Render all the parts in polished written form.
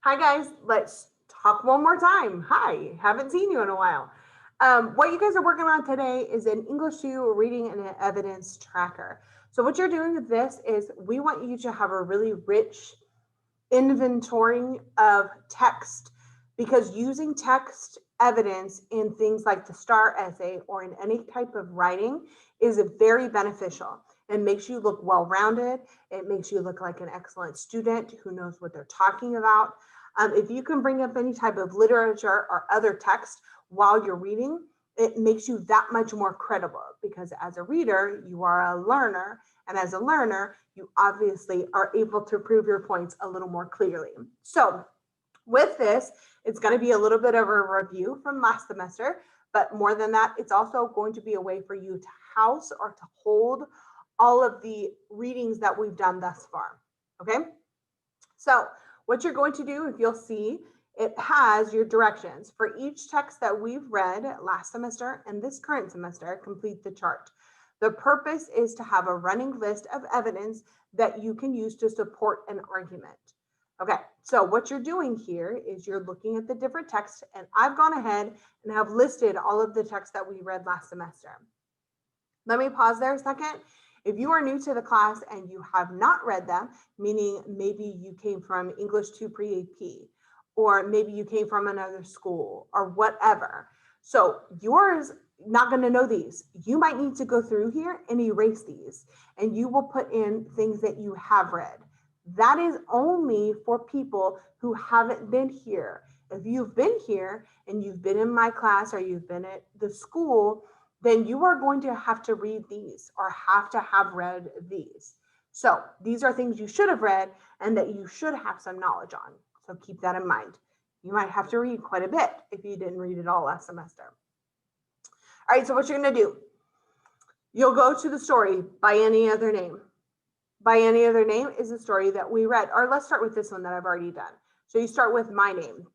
Hi, guys. Let's talk one more time. Hi, haven't seen you in a while. What you guys are working on today is an English 2 reading and an evidence tracker. So, what you're doing with this is we want you to have a really rich inventory of text because using text evidence in things like the STAR essay or in any type of writing is very beneficial. It makes you look well rounded. It makes you look like an excellent student who knows what they're talking about. If you can bring up any type of literature or other text while you're reading, it makes you that much more credible because as a reader, you are a learner. And as a learner, you obviously are able to prove your points a little more clearly. So, with this, it's going to be a little bit of a review from last semester, but more than that, it's also going to be a way for you to house or to hold all of the readings that we've done thus far. Okay? So, what you're going to do, if you'll see, it has your directions for each text that we've read last semester and this current semester. Complete the chart. The purpose is to have a running list of evidence that you can use to support an argument. Okay, so what you're doing here is you're looking at the different texts, and I've gone ahead and have listed all of the texts that we read last semester. Let me pause there a second. If you are new to the class and you have not read them, meaning maybe you came from English 2 pre-AP, or maybe you came from another school or whatever. So yours not going to know these. You might need to go through here and erase these, and you will put in things that you have read. That is only for people who haven't been here. If you've been here and you've been in my class or you've been at the school, then you are going to have to read these or have to have read these. So these are things you should have read and that you should have some knowledge on. So keep that in mind. You might have to read quite a bit if you didn't read it all last semester. All right, so what you're going to do, you'll go to the story by any other name. By any other name is a story that we read. Or let's start with this one that I've already done. So you start with my name.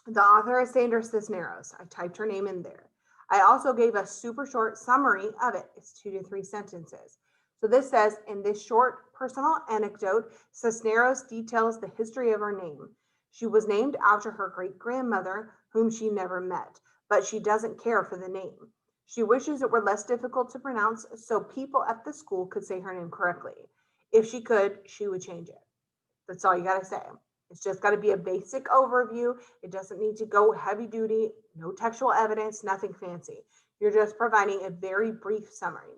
The author is Sandra Cisneros. I typed her name in there. I also gave a super short summary of it. It's 2 to 3 sentences. So this says, in this short personal anecdote, Cisneros details the history of her name. She was named after her great grandmother, whom she never met, but she doesn't care for the name. She wishes it were less difficult to pronounce so people at the school could say her name correctly. If she could, she would change it. That's all you got to say. It's just got to be a basic overview. It doesn't need to go heavy duty, no textual evidence, nothing fancy. You're just providing a very brief summary.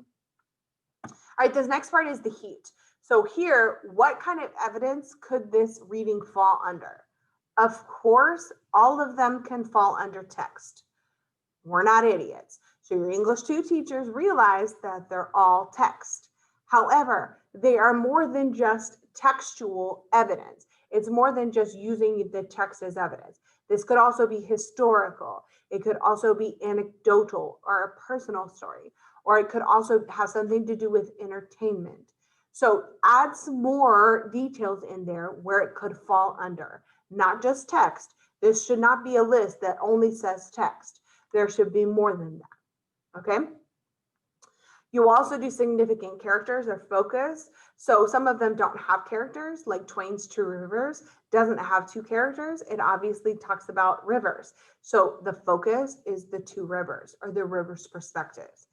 All right, this next part is the heat. So, here, what kind of evidence could this reading fall under? Of course, all of them can fall under text. We're not idiots. So, your English 2 teachers realize that they're all text. However, they are more than just textual evidence. It's more than just using the text as evidence. This could also be historical. It could also be anecdotal or a personal story, or it could also have something to do with entertainment. So add some more details in there where it could fall under, not just text. This should not be a list that only says text. There should be more than that. Okay? You also do significant characters or focus. So some of them don't have characters, like Twain's Two Rivers doesn't have two characters. It obviously talks about rivers. So the focus is the two rivers or the rivers' perspectives.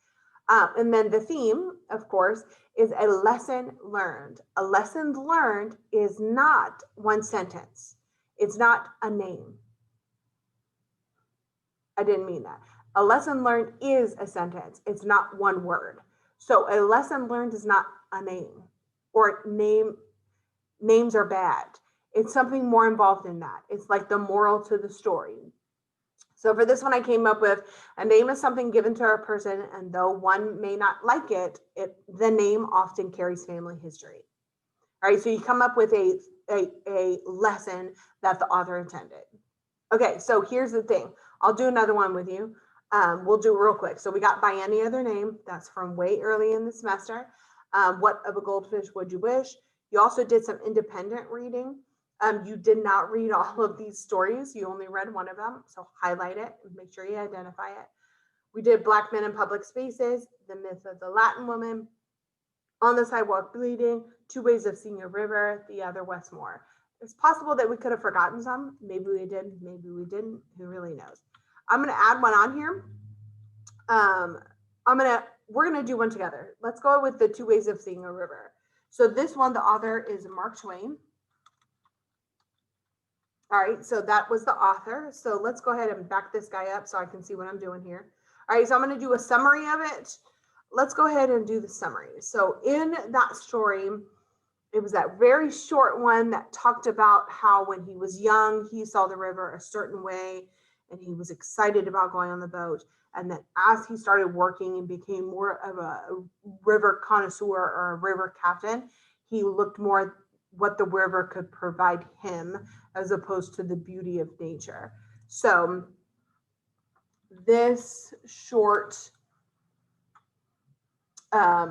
And then the theme, of course, is a lesson learned. A lesson learned is not one sentence, it's not a name. I didn't mean that. A lesson learned is a sentence, it's not one word. So a lesson learned is not a name or names are bad. It's something more involved in that. It's like the moral to the story. So for this one, I came up with a name is something given to a person, and though one may not like it the name often carries family history. All right, so you come up with a lesson that the author intended. Okay, so here's the thing. I'll do another one with you. We'll do it real quick. So we got by any other name. That's from way early in the semester. What of a goldfish would you wish? You also did some independent reading. You did not read all of these stories. You only read one of them. So highlight it and make sure you identify it. We did Black Men in Public Spaces, The Myth of the Latin Woman, On the Sidewalk Bleeding, Two Ways of Seeing a River, The Other Westmore. It's possible that we could have forgotten some. Maybe we did, maybe we didn't. Who really knows? I'm going to add one on here. We're going to do one together. Let's go with the 2 ways of seeing a river. So this one, the author is Mark Twain. All right, so that was the author. So let's go ahead and back this guy up so I can see what I'm doing here. All right, so I'm going to do a summary of it. Let's go ahead and do the summary. So in that story, it was that very short one that talked about how when he was young, he saw the river a certain way and he was excited about going on the boat. And that as he started working and became more of a river connoisseur or a river captain, he looked more at what the river could provide him as opposed to the beauty of nature. So this short, I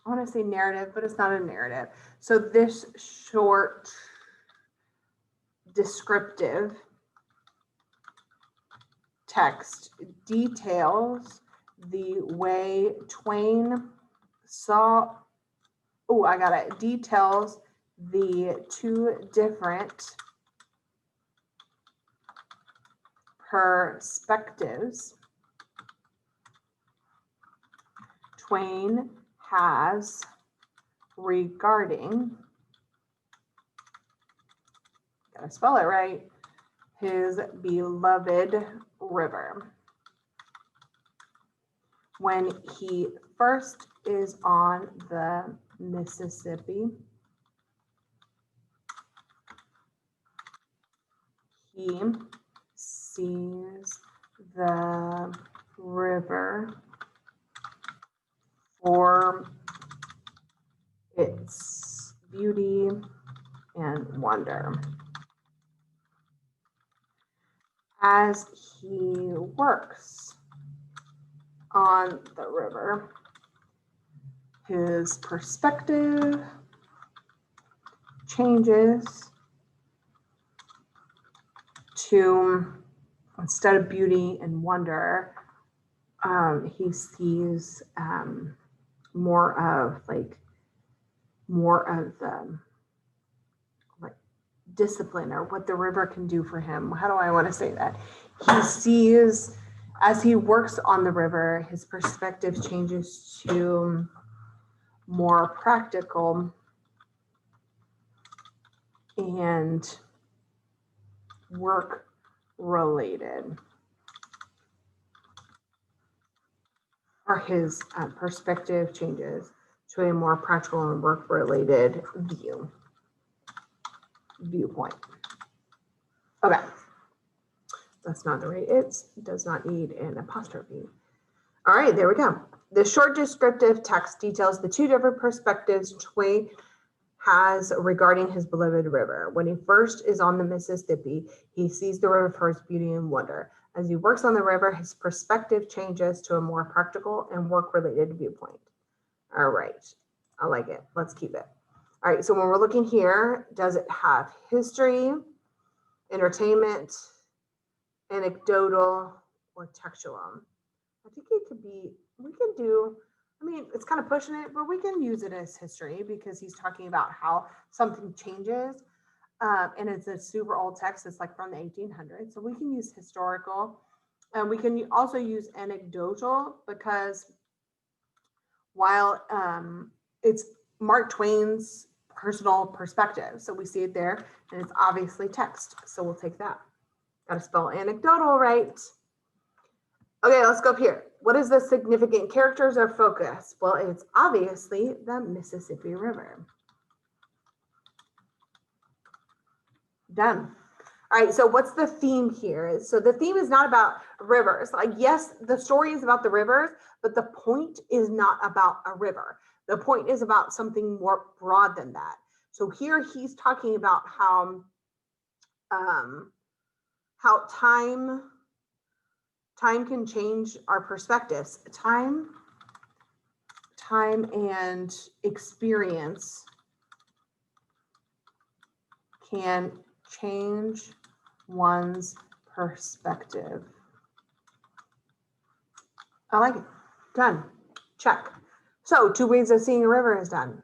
want to say narrative, but it's not a narrative. So this short descriptive text details the way Twain saw, details the 2 different perspectives Twain has regarding, gotta spell it right, his beloved river. When he first is on the Mississippi, he sees the river for its beauty and wonder. As he works on the river, his perspective changes to, instead of beauty and wonder, he sees more of the like discipline or what the river can do for him. How do I want to say that? He sees, as he works on the river, his perspective changes to more practical and work related, or his perspective changes to a more practical and work related viewpoint. Okay, that's not the right. It does not need an apostrophe. All right, there we go. The short descriptive text details the 2 different perspectives Twain has regarding his beloved river. When he first is on the Mississippi, he sees the river for its beauty and wonder. As he works on the river, his perspective changes to a more practical and work-related viewpoint. All right, I like it. Let's keep it. All right, so when we're looking here, does it have history, entertainment, anecdotal, or textual? I think it could be, we can do, I mean, it's kind of pushing it, but we can use it as history because he's talking about how something changes. And it's a super old text. It's like from the 1800s. So we can use historical, and we can also use anecdotal because while it's Mark Twain's personal perspective. So we see it there, and it's obviously text. So we'll take that. Got to spell anecdotal right. Okay, let's go up here. What is the significant characters or focus? Well, it's obviously the Mississippi River. Done. All right, so what's the theme here? So the theme is not about rivers. Like, yes, the story is about the rivers, but the point is not about a river. The point is about something more broad than that. So here he's talking about how time can change our perspectives. Time and experience can change one's perspective. I like it. Done. Check. So 2 ways of seeing a river is done.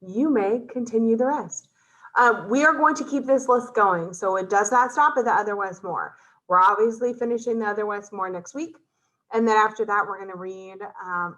You may continue the rest. We are going to keep this list going, so it does not stop at the Other West More. We're obviously finishing the Other West More next week. And then after that, we're going to read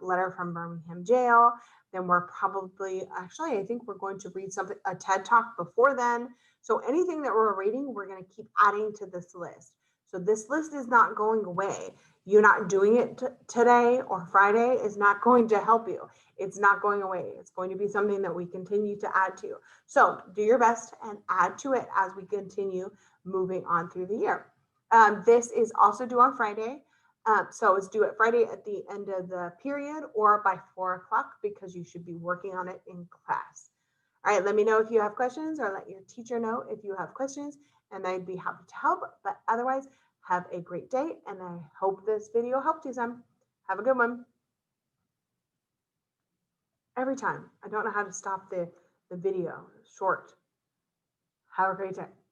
Letter from Birmingham Jail. Then we're probably, actually, I think we're going to read something, a TED Talk before then. So anything that we're reading, we're going to keep adding to this list. So this list is not going away. You not doing it today or Friday is not going to help you. It's not going away. It's going to be something that we continue to add to. So do your best and add to it as we continue moving on through the year. This is also due on Friday. So it's due at Friday at the end of the period or by 4 o'clock because you should be working on it in class. All right, let me know if you have questions or let your teacher know if you have questions and I'd be happy to help. But otherwise, have a great day and I hope this video helped you some. Have a good one. Every time. I don't know how to stop the video short. Have a great day.